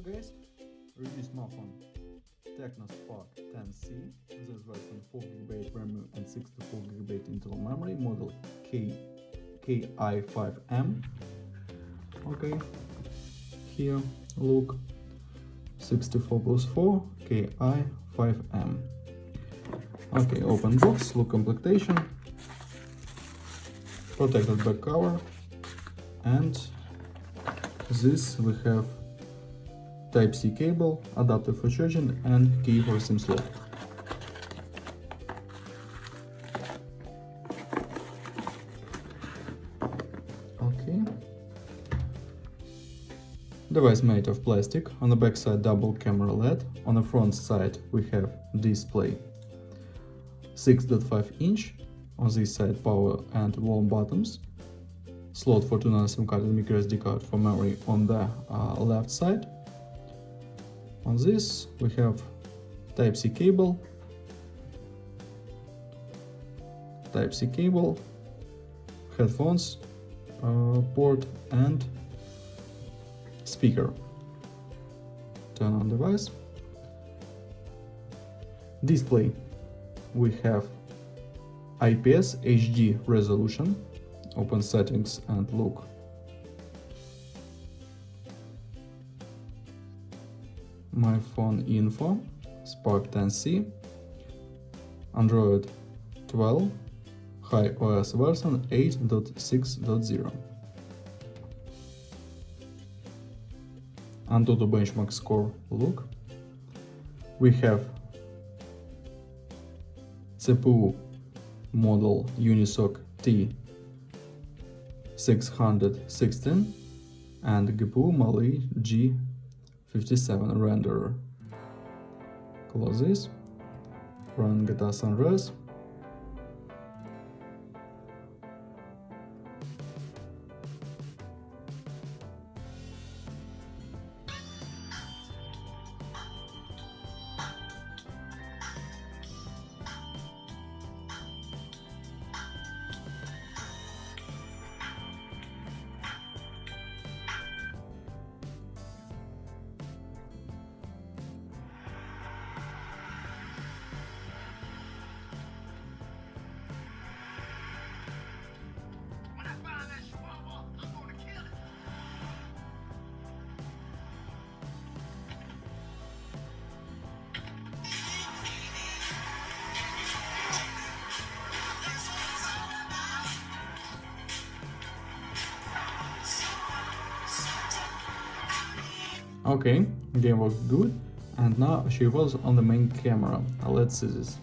guys, review smartphone Tecno Spark 10C. This version 4GB RAM and 64GB internal memory, model KI5M. Okay, here look, 64 plus 4 KI5M. Okay, open box, look completion, protected back cover, and this we have Type-C cable, adapter for charging, and key for SIM slot. Okay. Device made of plastic. On the back side double camera LED. On the front side we have display 6.5 inch. On this side power and warm buttons. Slot for 2 SIM card and microSD card for memory on the left side. On this we have Type-C cable, headphones port, and speaker. Turn on device. Display, we have IPS HD resolution. Open settings and look. My phone info, Spark 10C, Android 12, High OS version 8.6.0. Antutu benchmark score look. We have CPU model Unisoc T616 and GPU Mali G57 renderer. Close this, run GTA San Andreas. Okay, game worked good, and now she was on the main camera. Let's see this.